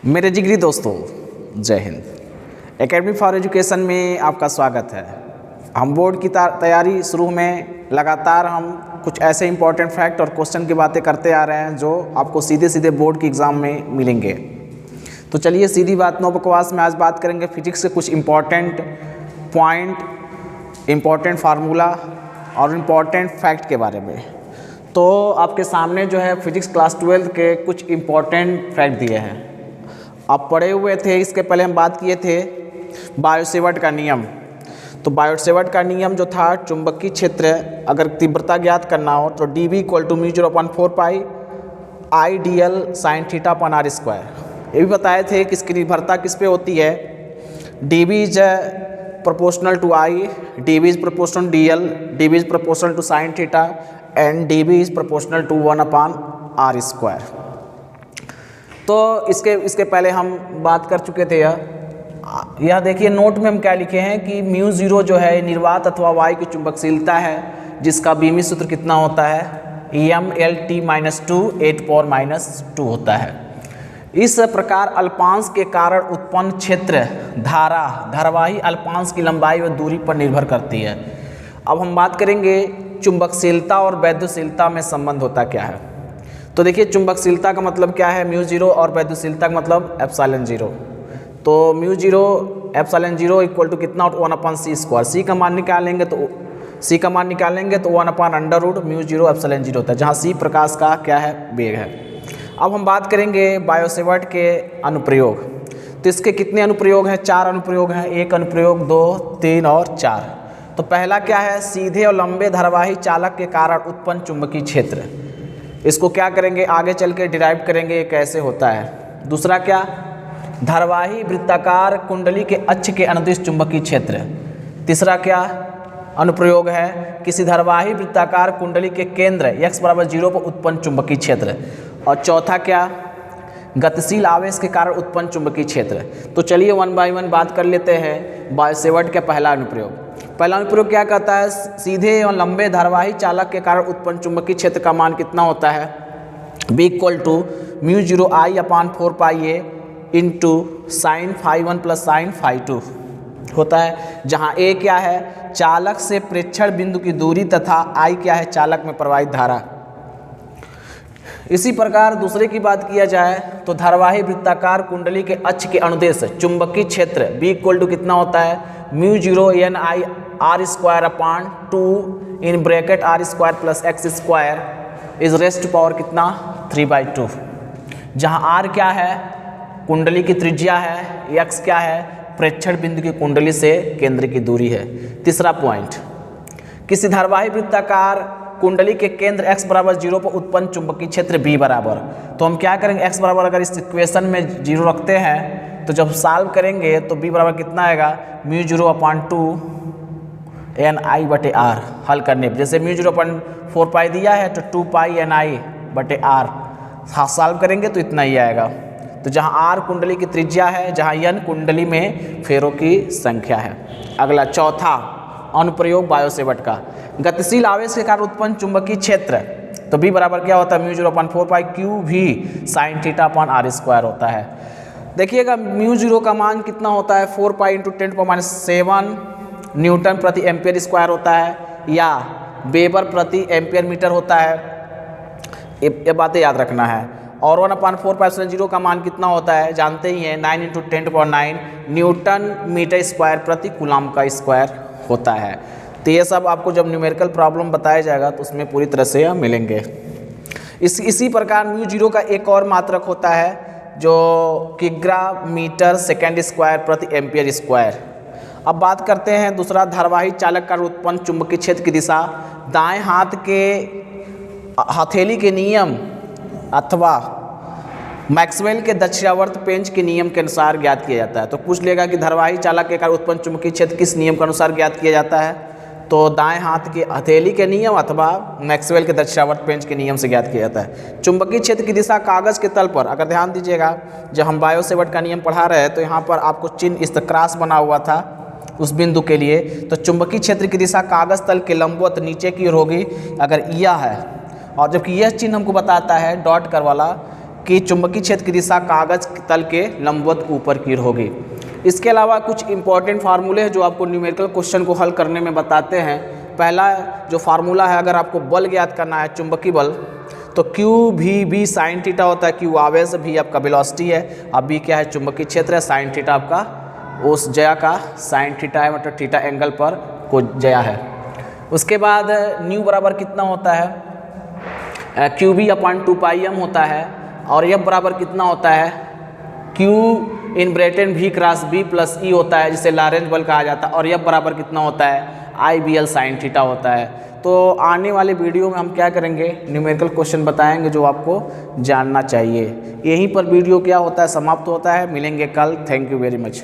मेरे जिगरी दोस्तों, जय हिंद। एकेडमी फॉर एजुकेशन में आपका स्वागत है। हम बोर्ड की तैयारी शुरू में लगातार हम कुछ ऐसे इंपॉर्टेंट फैक्ट और क्वेश्चन की बातें करते आ रहे हैं जो आपको सीधे सीधे बोर्ड की एग्ज़ाम में मिलेंगे। तो चलिए सीधी बात नो बकवास में आज बात करेंगे फिजिक्स के कुछ इम्पॉर्टेंट पॉइंट, इम्पॉर्टेंट फार्मूला और इम्पॉर्टेंट फैक्ट के बारे में। तो आपके सामने जो है फिजिक्स क्लास 12 के कुछ इम्पॉर्टेंट फैक्ट दिए हैं। आप पढ़े हुए थे, इसके पहले हम बात किए थे बायो-सेवर्ट का नियम। तो बायो-सेवर्ट का नियम जो था, चुंबकीय क्षेत्र अगर तीव्रता ज्ञात करना हो तो dV = μ0/4 पाई IdL sin थीटा अपन r स्क्वायर। ये भी बताए थे कि इसकी निर्भरता किस पे होती है। dV is proportional to I, dV is proportional dL, dV is proportional to sin theta and dV is proportional to 1/r square. तो इसके पहले हम बात कर चुके थे। यह देखिए नोट में हम क्या लिखे हैं कि μ0 जो है निर्वात अथवा वायु की चुंबकशीलता है, जिसका बीमी सूत्र कितना होता है mLT-2 8⁻⁻² होता है। इस प्रकार अल्पांश के कारण उत्पन्न क्षेत्र धारावाही अल्पांश की लंबाई व दूरी पर निर्भर करती है। अब हम बात करेंगे चुंबकशीलता और वैद्युशीलता में संबंध होता क्या है। तो देखिए चुंबकशीलता का मतलब क्या है μ0 और वैद्युशीलता का मतलब ε0। तो μ0 ε0 इक्वल टू कितना 1/c²। सी का मान निकालेंगे तो 1/√μ0 ε0 होता है, जहाँ c प्रकाश का क्या है, वेग है। अब हम बात करेंगे बायो-सेवर्ट के अनुप्रयोग। तो इसके कितने अनुप्रयोग हैं? 4 अनुप्रयोग हैं। 1 अनुप्रयोग, 2, 3 और 4। तो पहला क्या है, सीधे और लंबे धारावाही चालक के कारण उत्पन्न चुंबकीय क्षेत्र। इसको क्या करेंगे, आगे चल के डिराइव करेंगे कैसे होता है। दूसरा क्या, धारावाही वृत्ताकार कुंडली के अक्ष के अनुदिश चुंबकीय क्षेत्र। तीसरा क्या अनुप्रयोग है, किसी धारावाही वृत्ताकार कुंडली के केंद्र x=0 पर उत्पन्न चुंबकीय क्षेत्र। और चौथा क्या, गतिशील आवेश के कारण उत्पन्न चुंबकीय क्षेत्र। तो चलिए 1 बाय 1 बात कर लेते हैं। बायो-सेवर्ट का पहला अनुप्रयोग क्या कहता है, सीधे और लंबे धारावाही चालक के कारण उत्पन्न चुंबकीय क्षेत्र का मान कितना होता है, B = μ0I/4 pi into sin φ1 + sin φ2 होता है, जहाँ A क्या है, चालक से प्रेक्षण बिंदु की दूरी तथा I क्या है, चालक में प्रवाहित धारा। इसी प्रकार दूसरे की बात किया जाए तो धारावाही वृत्ताकार कुंडली के अक्ष के अनुदेश चुंबकीय क्षेत्र B = कितना होता है, μ0NIr² in bracket r² + x² is rest power कितना 3/2, जहाँ r क्या है, कुंडली की त्रिज्या है, x क्या है, प्रेक्षण बिंदु की कुंडली से केंद्र की दूरी है। तीसरा पॉइंट, किसी धारावाही वृत्ताकार कुंडली के केंद्र x=0 पर उत्पन्न चुंबकीय क्षेत्र B बराबर। तो हम क्या करेंगे, x बराबर अगर इस इक्वेशन में 0 रखते हैं तो जब सॉल्व करेंगे तो B बराबर कितना आएगा, μ0/2 NI/r। हल करने पर जैसे μ0/4 पाई दिया है तो 2 पाई NI/r। सॉल्व करेंगे तो इतना ही आएगा। तो जहाँ r कुंडली की त्रिज्या है, जहाँ n कुंडली में फेरों की संख्या है। अगला चौथा अनुप्रयोग बायो-सेवर्ट का, गतिशील आवेश के कारण उत्पन्न चुंबकीय क्षेत्र। तो B बराबर क्या होता है, μ0/4 पाई QV sin θ/r² होता है। देखिएगा μ0 का मान कितना होता है, 4 पाई × 10⁻7 न्यूटन प्रति एम्पियर स्क्वायर होता है, या वेबर प्रति एम्पियर मीटर होता है। ये बातें याद रखना है। और 1/4 पाई ε0 का मान कितना होता है, जानते ही हैं, 9 × 10⁻9 न्यूटन मीटर स्क्वायर प्रति कूलम का स्क्वायर होता है। तो ये सब आपको जब न्यूमेरिकल प्रॉब्लम बताया जाएगा तो उसमें पूरी तरह से मिलेंगे। इसी प्रकार μ0 का एक और मात्रक होता है जो किग्रा मीटर सेकेंड स्क्वायर प्रति एम्पियर स्क्वायर। अब बात करते हैं दूसरा, धारावाही चालक का उत्पन्न चुंबकीय क्षेत्र की दिशा दाएं हाथ के हथेली के नियम अथवा मैक्सवेल के दक्षिणावर्त पेंच के नियम के अनुसार ज्ञात किया जाता है। तो पूछ लेगा कि धारावाही चालक के कारण उत्पन्न चुंबकीय क्षेत्र किस नियम के अनुसार ज्ञात किया जाता है। तो दाएं हाथ के हथेली के नियम अथवा मैक्सवेल के दक्षिणावर्त पेंच के नियम से ज्ञात किया जाता है। चुंबकीय क्षेत्र की दिशा कागज के तल पर, अगर ध्यान दीजिएगा जब हम बायो-सेवर्ट का नियम पढ़ा रहे हैं तो यहाँ पर आपको चिन्ह इस क्रॉस बना हुआ था उस बिंदु के लिए। तो चुंबकीय क्षेत्र की दिशा कागज तल के लंबवत नीचे की ओर होगी अगर यह है, और जबकि यह चिन्ह हमको बताता है डॉट कर वाला कि चुंबकीय क्षेत्र की दिशा कागज तल के लंबवत ऊपर की ओर होगी। इसके अलावा कुछ इंपॉर्टेंट फार्मूले हैं जो आपको न्यूमेरिकल क्वेश्चन को हल करने में बताते हैं। पहला जो फार्मूला है, अगर आपको बल ज्ञात करना है चुंबकीय बल, तो क्यू भी बी साइन थीटा होता है। क्यू आवेश, भी आपका वेलोसिटी है, अब बी क्या है चुंबकीय क्षेत्र है, साइन थीटा आपका उस जया का साइन थीटा है, मतलब थीटा एंगल पर को जया है। उसके बाद न्यू बराबर कितना होता है, क्यू बी अपॉन 2πm होता है, और एफ बराबर कितना होता है, क्यू इन ब्रेटन भी क्रॉस बी प्लस ई होता है, जिसे लॉरेंज बल कहा जाता है, और एफ बराबर कितना होता है, आई बी एल साइन थीटा होता है। तो आने वाले वीडियो में हम क्या करेंगे, न्यूमेरिकल क्वेश्चन बताएंगे जो आपको जानना चाहिए। यहीं पर वीडियो क्या होता है समाप्त होता है। मिलेंगे कल। Thank you very much.